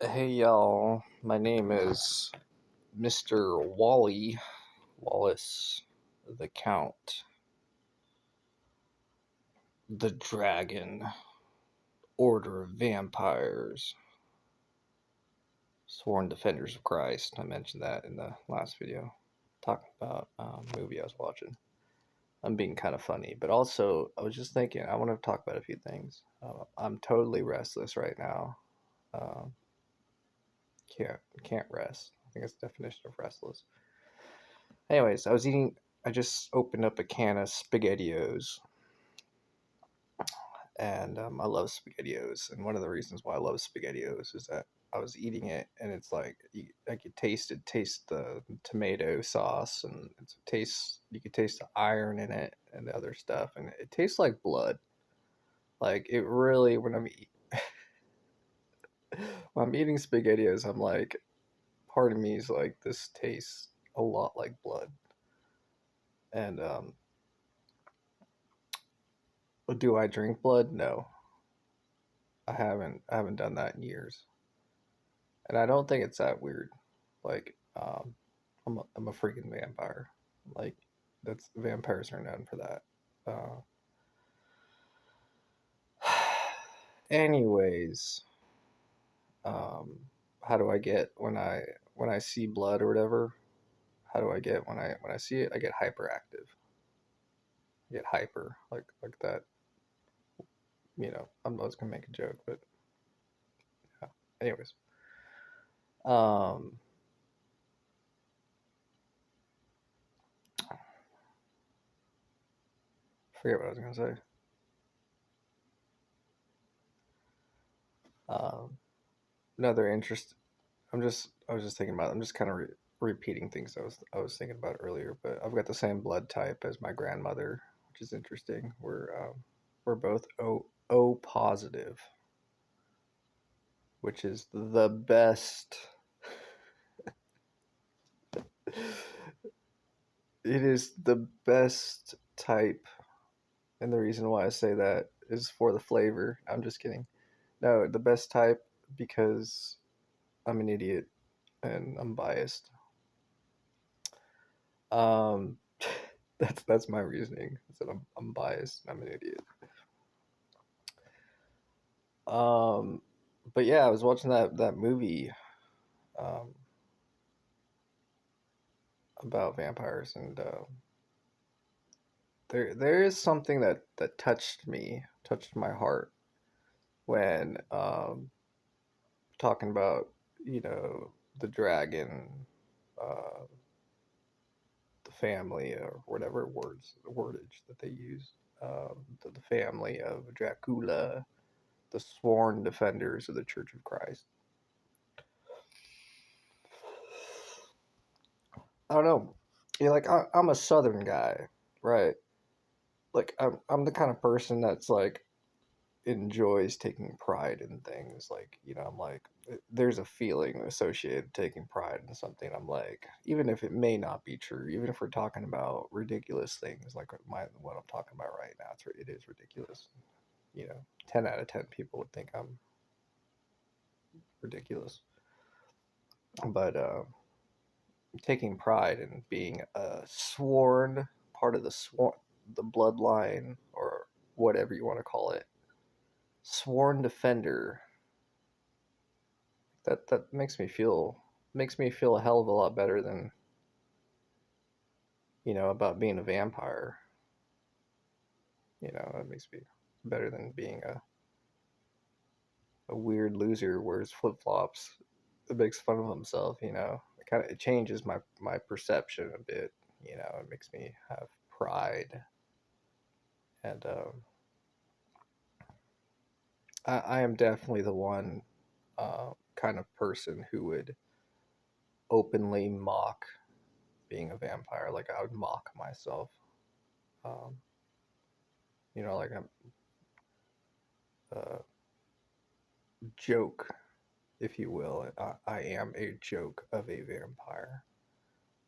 Hey y'all, my name is Mr. Wally Wallace, the Count, the Dragon, Order of Vampires, Sworn Defenders of Christ. I mentioned that in the last video, talking about a movie I was watching. I'm being kind of funny, but also I was just thinking I want to talk about a few things. I'm totally restless right now. Um, can't rest. I think that's the definition of restless. Anyways, I just opened up a can of SpaghettiOs, and I love SpaghettiOs. And one of the reasons why I love SpaghettiOs is that I was eating it, and it's like I could taste the tomato sauce, and you could taste the iron in it and the other stuff, and it tastes like blood. Like it really, when I'm eating SpaghettiOs, I'm like, part of me is like, this tastes a lot like blood. And do I drink blood? No, I haven't. I haven't done that in years, and I don't think it's that weird. Like, I'm a freaking vampire. Like, that's vampires are known for that. Uh, anyways, um, how do I get when I see blood or whatever? How do I get when I see it? I get hyperactive. I get hyper like that. I was gonna make a joke, but yeah. Anyways, um, forget what I was gonna say. Um, another interest. I was just thinking about. I'm just kind of repeating things I was thinking about earlier. But I've got the same blood type as my grandmother, which is interesting. We're both O positive, which is the best. It is the best type, and the reason why I say that is for the flavor. I'm just kidding. No, the best type because I'm an idiot and I'm biased. Um, that's my reasoning. Is that I'm biased and I'm an idiot. Um, but yeah, I was watching that movie um, about vampires, and there is something that touched my heart when talking about the dragon, uh, the family, or whatever wordage that they use, the family of Dracula, the sworn defenders of the Church of Christ. I don't know. Like I'm a Southern guy, right? Like I'm the kind of person that's like enjoys taking pride in things. Like I'm like there's a feeling associated with taking pride in something. I'm like, even if it may not be true, even if we're talking about ridiculous things, like what I'm talking about right now, it is ridiculous. 10 out of 10 people would think I'm ridiculous, but taking pride in being a sworn part of the bloodline, or whatever you want to call it, sworn defender. That makes me feel a hell of a lot better than about being a vampire. That makes me better than being a weird loser who wears flip flops that makes fun of himself. It changes my perception a bit. It makes me have pride, and I am definitely the one kind of person who would openly mock being a vampire. Like I would mock myself. Um, like a joke, if you will. I am a joke of a vampire.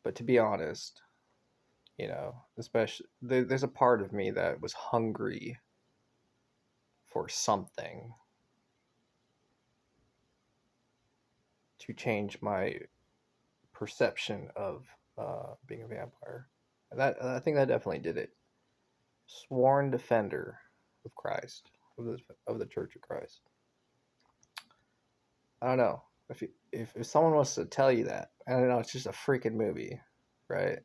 But to be honest, especially there's a part of me that was hungry for something. to change my perception of being a vampire. And that I think that definitely did it. Sworn defender of Christ, of the Church of Christ. I don't know if someone wants to tell you that. I don't know. It's just a freaking movie, right?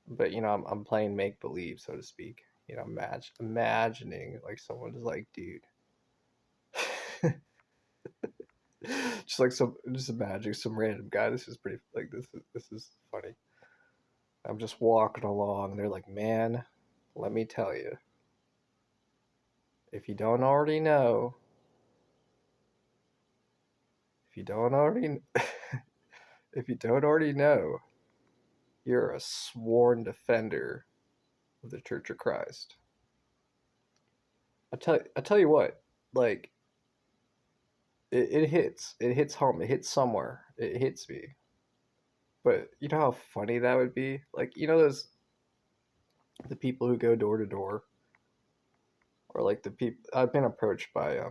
But I'm playing make believe, so to speak. Imagining like someone's like, dude, just imagining some random guy. This is pretty like this is funny. I'm just walking along, and they're like, man, let me tell you, if you don't already know, if you don't already, if you don't already know, you're a sworn defender of the Church of Christ. I tell you what, like it hits home, it hits somewhere, it hits me. But you know how funny that would be? Like, those the people who go door to door, or like the people I've been approached by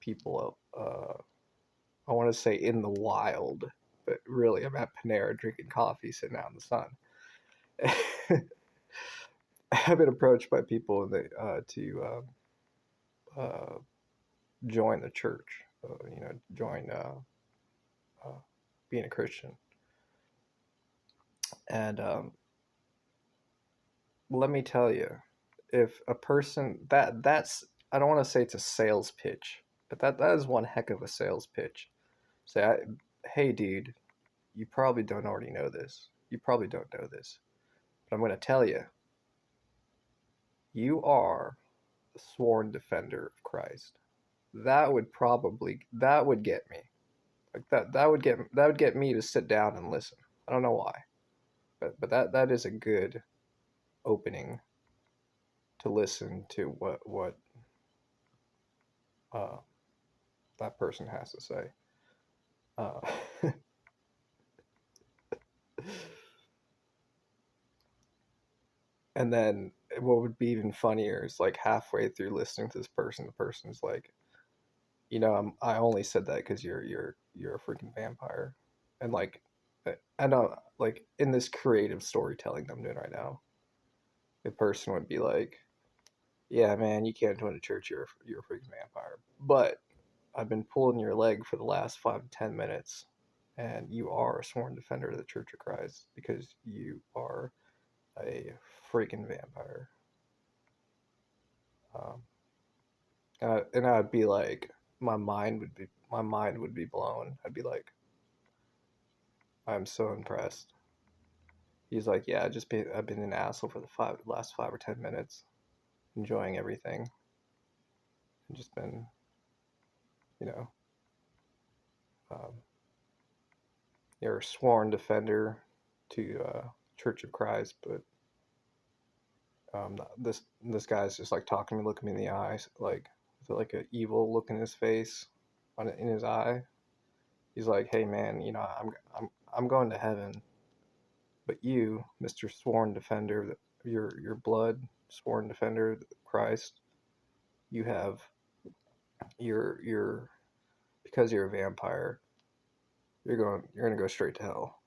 people I want to say in the wild, but really I'm at Panera drinking coffee, sitting out in the sun. I've been approached by people to uh, join the church, join uh, being a Christian, and let me tell you, if a person that's I don't want to say it's a sales pitch, but that is one heck of a sales pitch. Say, hey, dude, you probably don't already know this. You probably don't know this, but I'm going to tell you, you are a sworn defender of Christ. That would get me. Like that would get me to sit down and listen. I don't know why, but that is a good opening to listen to what uh, that person has to say. Uh, and then what would be even funnier is like halfway through listening to this person, the person's like, I only said that because you're a freaking vampire, and like, I know, like in this creative storytelling I'm doing right now, the person would be like, yeah, man, you can't join the church. You're a freaking vampire. But I've been pulling your leg for the last 5 to 10 minutes, and you are a sworn defender of the Church of Christ because you are a freaking vampire. Um, and I'd be like, my mind would be blown. I'd be like, I'm so impressed. He's like, yeah, I've been an asshole for the last 5 or 10 minutes, enjoying everything, and just been, you know, um, you're a sworn defender to Church of Christ, but this guy's just like talking to me, looking me in the eyes, with like an evil look in his face, in his eye. He's like, "Hey man, I'm going to heaven, but you, Mister Sworn Defender, your blood sworn defender of Christ, you have you're because you're a vampire, you're gonna go straight to hell."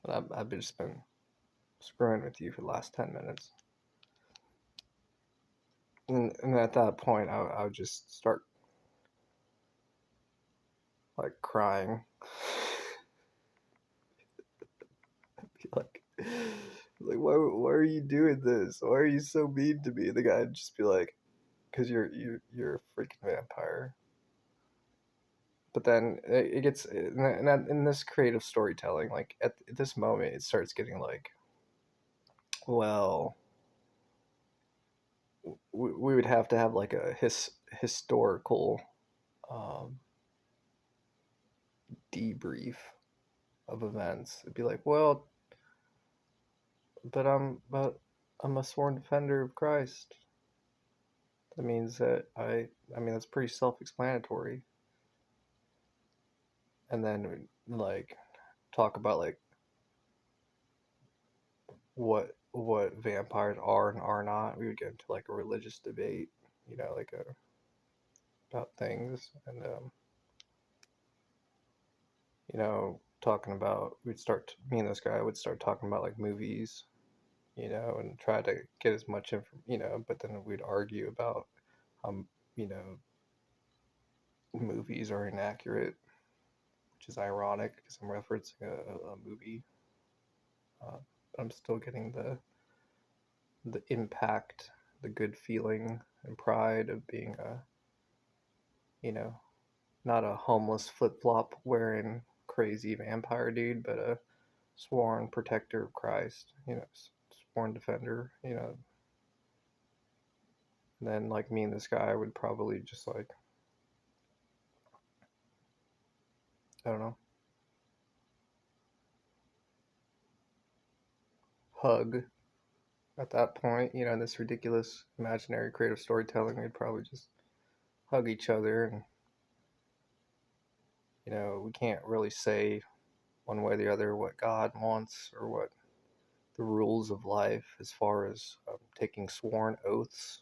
And I've just been screwing with you for the last 10 minutes. And at that point, I would just start like crying. Be like, why are you doing this? Why are you so mean to me? The guy would just be like, because you're a freaking vampire. But then it gets in this creative storytelling, like at this moment, it starts getting like, well, we would have to have like a historical um, debrief of events. It'd be like, well, but I'm a sworn defender of Christ. That means that I mean that's pretty self-explanatory. And then like talk about like what vampires are and are not. We would get into like a religious debate, like about things, and talking about, me and this guy would start talking about like movies, and try to get as much but then we'd argue about, um, you know, movies are inaccurate, which is ironic because I'm referencing a movie. Uh, but I'm still getting the impact, the good feeling and pride of being you know, not a homeless flip flop wearing crazy vampire dude, but a sworn protector of Christ, sworn defender, And then like me and this guy would probably just like, I don't know, hug at that point, in this ridiculous imaginary creative storytelling. We'd probably just hug each other, and we can't really say one way or the other what God wants or what the rules of life as far as taking sworn oaths.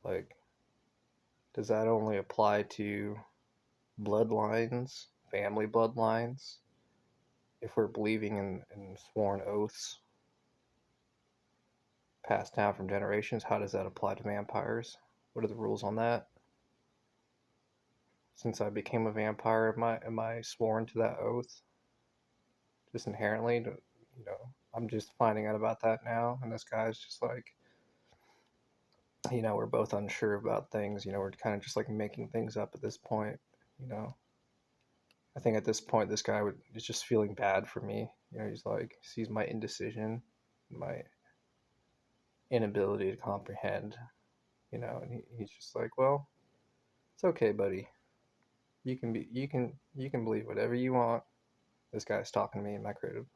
Like, does that only apply to bloodlines, family bloodlines? If we're believing in sworn oaths passed down from generations, how does that apply to vampires? What are the rules on that? Since I became a vampire, am I sworn to that oath just inherently? I'm just finding out about that now, and this guy's just like, we're both unsure about things. We're kind of just like making things up at this point. You know, I think at this point, this guy is just feeling bad for me. He's like, sees my indecision, my inability to comprehend. And he's just like, well, it's okay, buddy. You can believe whatever you want. This guy's talking to me in my creative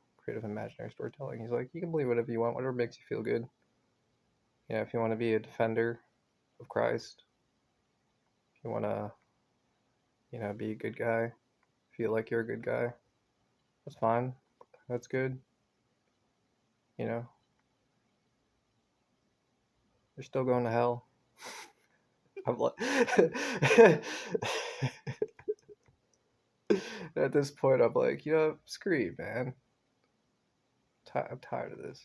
imaginary storytelling. He's like, you can believe whatever you want, whatever makes you feel good. If you want to be a defender of Christ, if you want to, be a good guy, feel like you're a good guy, that's fine. That's good. You're still going to hell. I'm like, at this point, I'm like, screw you, man. I'm tired of this.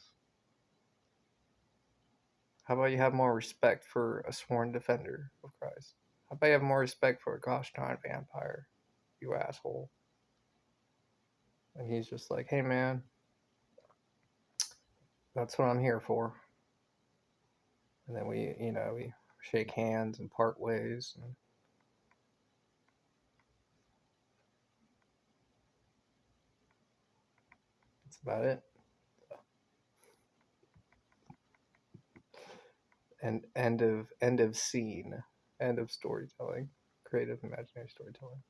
How about you have more respect for a sworn defender of Christ? How about you have more respect for a gosh darn vampire, you asshole? And he's just like, hey, man, that's what I'm here for. And then we shake hands and part ways. And that's about it. And end of scene, end of storytelling, creative imaginary storytelling.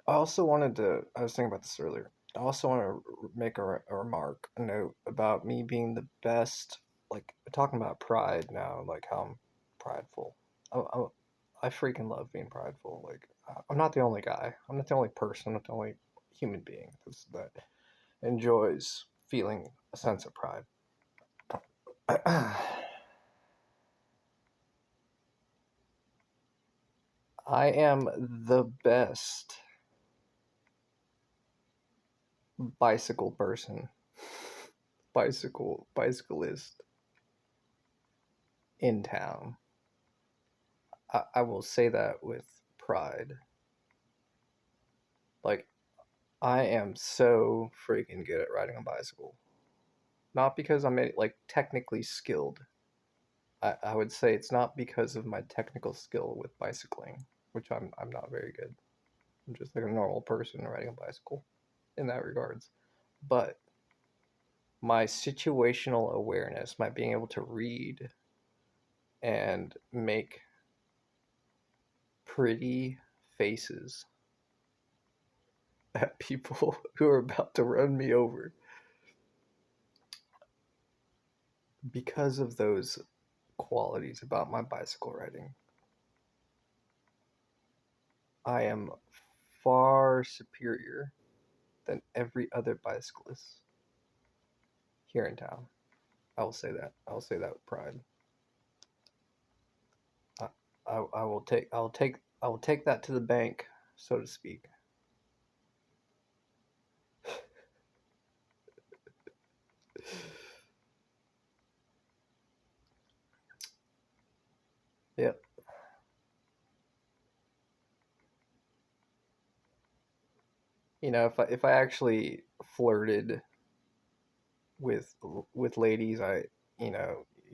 I was thinking about this earlier. I also want to make a remark, a note about me being the best, like talking about pride now, like how I'm prideful. I freaking love being prideful. Like, I'm not the only guy. I'm not the only person. I'm not the only human being that enjoys feeling a sense of pride. I am the best bicycle person, bicyclist in town. I will say that with pride. Like, I am so freaking good at riding a bicycle. Not because I'm like technically skilled. I would say it's not because of my technical skill with bicycling, which I'm not very good. I'm just like a normal person riding a bicycle in that regards. But my situational awareness, my being able to read and make pretty faces at people who are about to run me over because of those qualities about my bicycle riding, I am far superior than every other bicyclist here in town. I will say that. I will say that with pride. I, I will take. I will take that to the bank, so to speak. Yep. If I actually flirted with ladies, you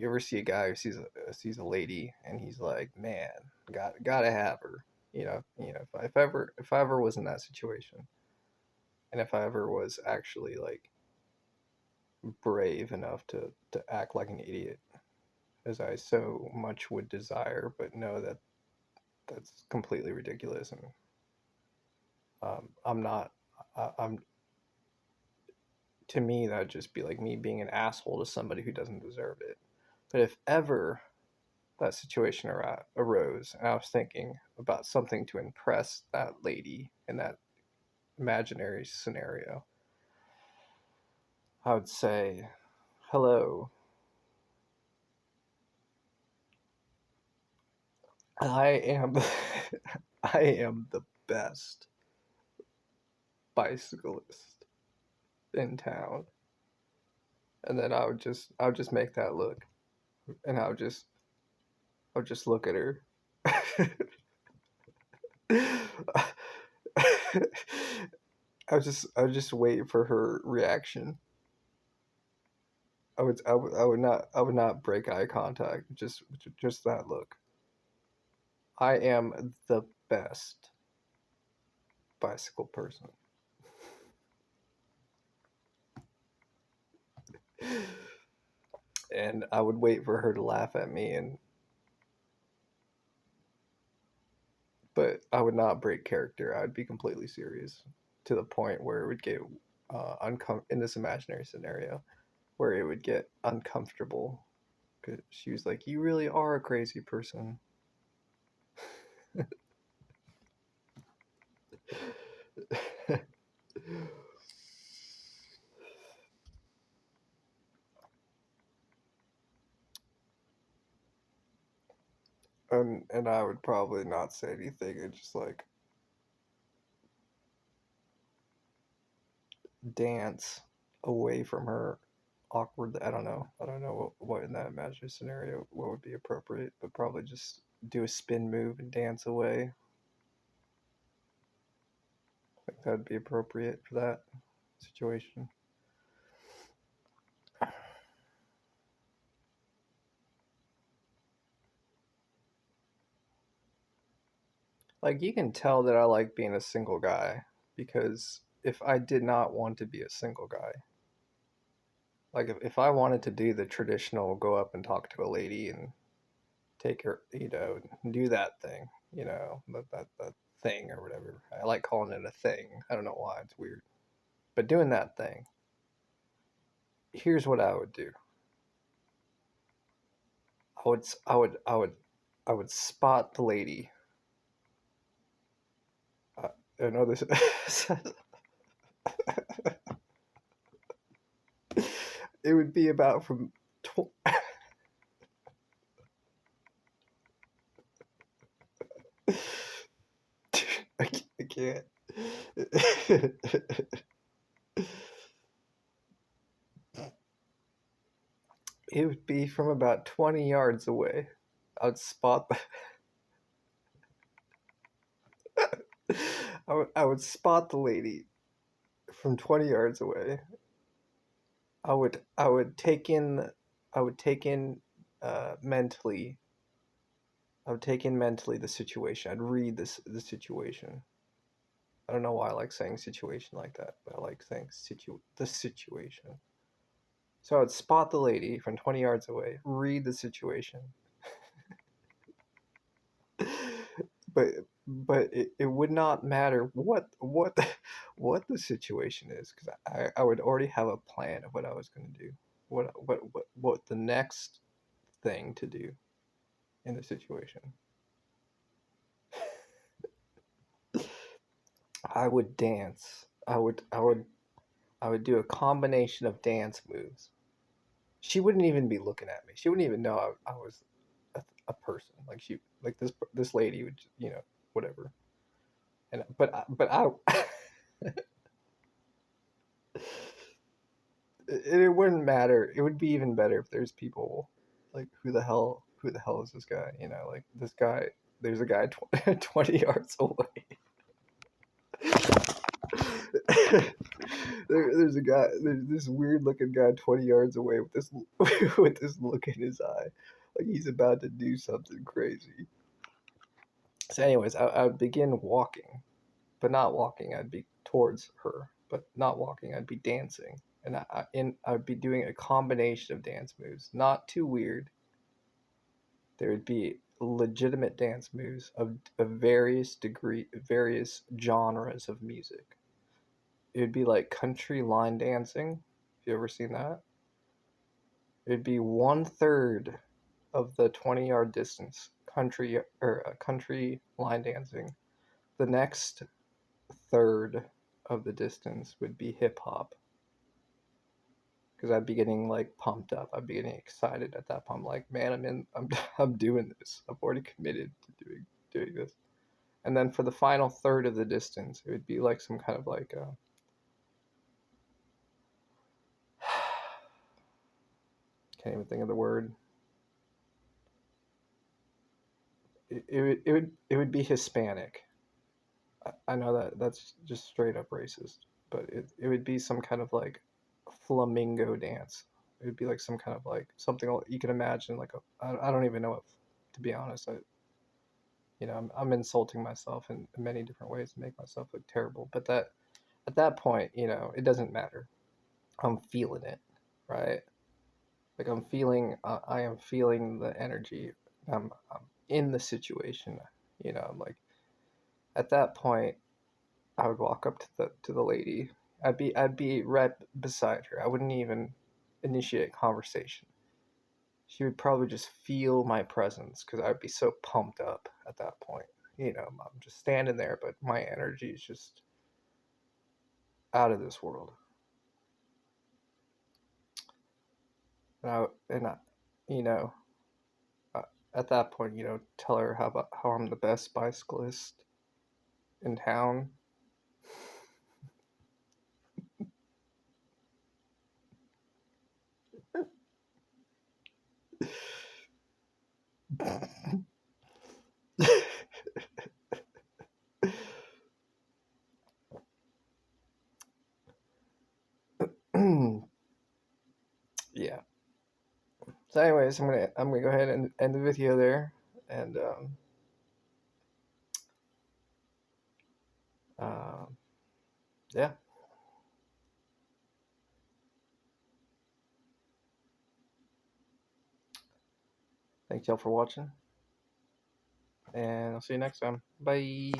ever see a guy who sees a lady and he's like, man, gotta have her. If I ever was in that situation, and if I ever was actually like brave enough to act like an idiot, as I so much would desire, but know that that's completely ridiculous, and I'm not. I'm to me that'd just be like me being an asshole to somebody who doesn't deserve it. But if ever that situation arose, and I was thinking about something to impress that lady in that imaginary scenario, I would say, "Hello, I am, I am the best bicyclist in town." And then I would just make that look, and I would just look at her. I would just wait for her reaction. I would not break eye contact. Just that look. I am the best bicycle person. And I would wait for her to laugh at me, but I would not break character. I would be completely serious to the point where it would get in this imaginary scenario where it would get uncomfortable because she was like, "You really are a crazy person." And I would probably not say anything and just like dance away from her awkward. I don't know what in that imaginary scenario what would be appropriate, but probably just do a spin move and dance away. I think that would be appropriate for that situation. Like you can tell that I like being a single guy because if I did not want to be a single guy, like if I wanted to do the traditional go up and talk to a lady and take her, do that thing, that thing or whatever. I like calling it a thing. I don't know why, it's weird. But doing that thing, here's what I would do. I would I would I would I would spot the lady. I know this. It would be about from. I can't. It would be from about 20 yards away. I'd spot. I would spot the lady from 20 yards away. I would take in mentally. I would take in mentally the situation. I'd read the situation. I don't know why I like saying situation like that, but I like saying the situation. So I would spot the lady from 20 yards away, read the situation. but it would not matter what the situation is because I would already have a plan of what I was going to do. What the next thing to do in the situation. I would dance. I would do a combination of dance moves. she wouldn't even be looking at me. She wouldn't even know I was a person. Like this lady would, whatever. And but I it wouldn't matter. It would be even better if there's people like who the hell is this guy? Like this guy. There's a guy 20 yards away. There's a guy. There's this weird looking guy 20 yards away with this with this look in his eye, like he's about to do something crazy. So, anyways, I would begin walking, but not walking. I'd be towards her, but not walking. I'd be dancing, and I'd be doing a combination of dance moves, not too weird. There would be legitimate dance moves of various genres of music. It would be like country line dancing. Have you ever seen that? It'd be 1/3 of the 20-yard distance country line dancing. The next third of the distance would be hip hop because I'd be getting like pumped up. I'd be getting excited at that point. I'm like, man, I'm doing this. I've already committed to doing this. And then for the final third of the distance, it would be like some kind of like can't even think of the word. It would be Hispanic. I know that's just straight up racist, but it would be some kind of like flamingo dance. It would be like some kind of like something you can imagine like I don't even know if, to be honest. I'm insulting myself in many different ways to make myself look terrible, but that at that point, it doesn't matter. I'm feeling it, right? Like I am feeling the energy. I'm in the situation. I'm like at that point, I would walk up to the lady. I'd be right beside her. I wouldn't even initiate conversation. She would probably just feel my presence because I'd be so pumped up at that point. I'm just standing there, but my energy is just out of this world. And I you know, uh, at that point, tell her how I'm the best bicyclist in town. Yeah. So, anyways, I'm gonna go ahead and end the video there, and um, yeah. Thanks y'all for watching, and I'll see you next time. Bye.